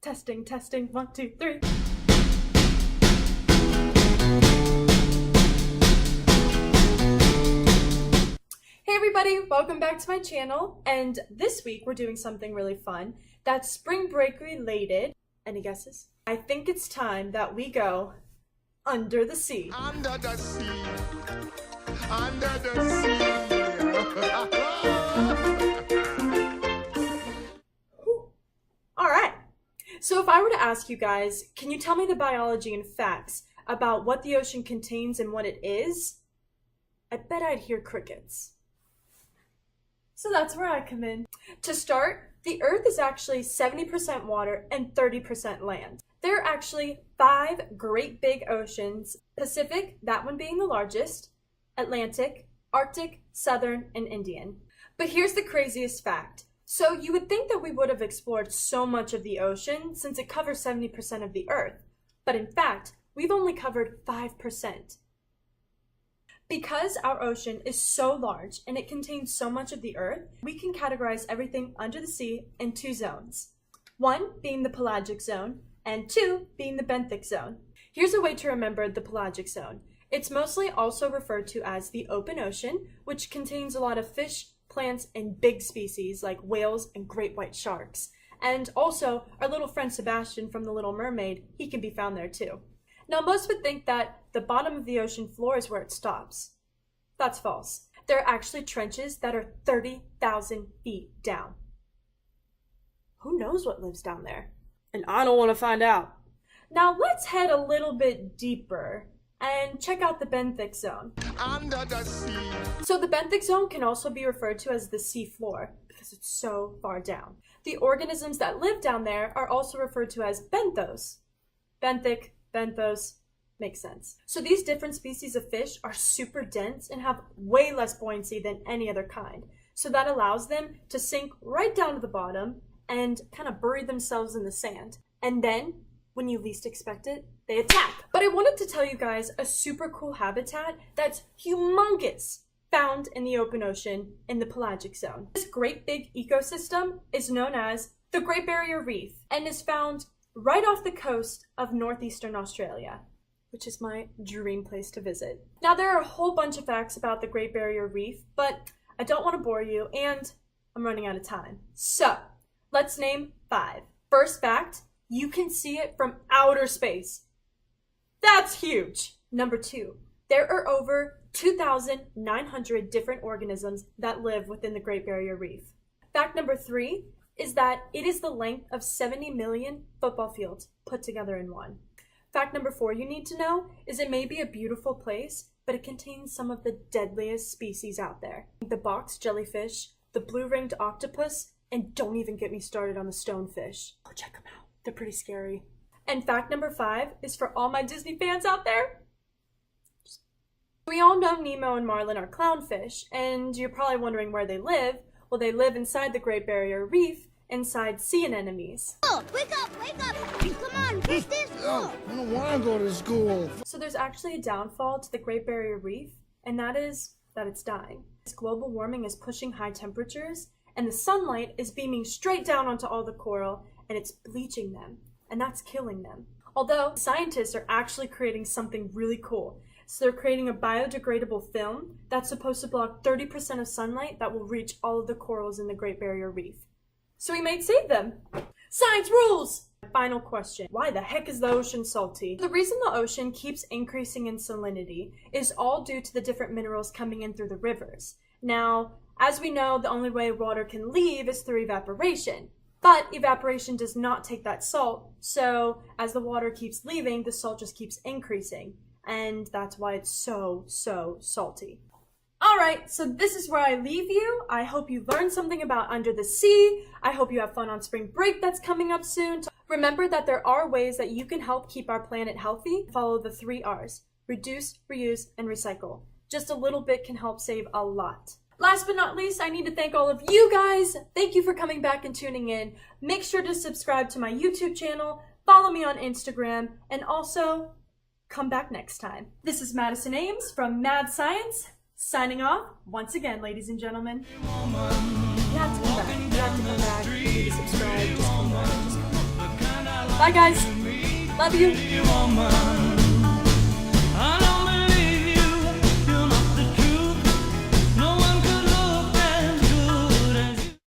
Testing, testing, 1, 2, 3. Hey everybody, welcome back to my channel, and this week we're doing something really fun that's spring break related. Any guesses? I think it's time that we go under the sea. Under the sea. Under the sea. Alright, so if I were to ask you guys, can you tell me the biology and facts about what the ocean contains and what it is? I bet I'd hear crickets. So that's where I come in. To start, the Earth is actually 70% water and 30% land. There are actually 5 great big oceans: Pacific, that one being the largest, Atlantic, Arctic, Southern, and Indian. But here's the craziest fact. So you would think that we would have explored so much of the ocean since it covers 70% of the Earth. But in fact, we've only covered 5%. Because our ocean is so large and it contains so much of the Earth, we can categorize everything under the sea in 2 zones. 1 being the pelagic zone, and 2 being the benthic zone. Here's a way to remember the pelagic zone. It's mostly also referred to as the open ocean, which contains a lot of fish, plants, and big species like whales and great white sharks. And also, our little friend Sebastian from The Little Mermaid, he can be found there too. Now, most would think that the bottom of the ocean floor is where it stops. That's false. There are actually trenches that are 30,000 feet down. Who knows what lives down there? And I don't want to find out. Now, let's head a little bit deeper and check out the benthic zone. Under the sea. So the benthic zone can also be referred to as the sea floor because it's so far down. The organisms that live down there are also referred to as benthos. Benthic, benthos, makes sense. So these different species of fish are super dense and have way less buoyancy than any other kind. So that allows them to sink right down to the bottom and kind of bury themselves in the sand. And then, when you least expect it, they attack. But I wanted to tell you guys a super cool habitat that's humongous found in the open ocean in the pelagic zone. This great big ecosystem is known as the Great Barrier Reef and is found right off the coast of northeastern Australia, which is my dream place to visit. Now, there are a whole bunch of facts about the Great Barrier Reef, but I don't want to bore you, and I'm running out of time. So, let's name 5. First fact, you can see it from outer space. That's huge! Number 2, there are over 2,900 different organisms that live within the Great Barrier Reef. Fact number 3 is that it is the length of 70 million football fields put together in one. Fact number 4 you need to know is it may be a beautiful place, but it contains some of the deadliest species out there. The box jellyfish, the blue-ringed octopus, and don't even get me started on the stonefish. Go check them out. They're pretty scary. And fact number 5 is for all my Disney fans out there. We all know Nemo and Marlin are clownfish, and you're probably wondering where they live. Well, they live inside the Great Barrier Reef, inside sea anemones. Oh, wake up, wake up! Come on, what's this? Oh, I don't want to go to school. So there's actually a downfall to the Great Barrier Reef, and that is that it's dying. Global warming is pushing high temperatures, and the sunlight is beaming straight down onto all the coral, and it's bleaching them, and that's killing them. Although scientists are actually creating something really cool. So they're creating a biodegradable film that's supposed to block 30% of sunlight that will reach all of the corals in the Great Barrier Reef. So we might save them. Science rules! Final question. Why the heck is the ocean salty? The reason the ocean keeps increasing in salinity is all due to the different minerals coming in through the rivers. Now, as we know, the only way water can leave is through evaporation. But evaporation does not take that salt, so as the water keeps leaving, the salt just keeps increasing. And that's why it's so salty. Alright, so this is where I leave you. I hope you learned something about under the sea. I hope you have fun on spring break that's coming up soon. Remember that there are ways that you can help keep our planet healthy. Follow the 3 R's. Reduce, reuse, and recycle. Just a little bit can help save a lot. Last but not least, I need to thank all of you guys. Thank you for coming back and tuning in. Make sure to subscribe to my YouTube channel, follow me on Instagram, and also come back next time. This is Madison Ames from Mad Science, signing off once again, ladies and gentlemen. You have to come back. You have to come back. You need to subscribe. Just come back. Just come back. Bye, guys. Love you. Woman.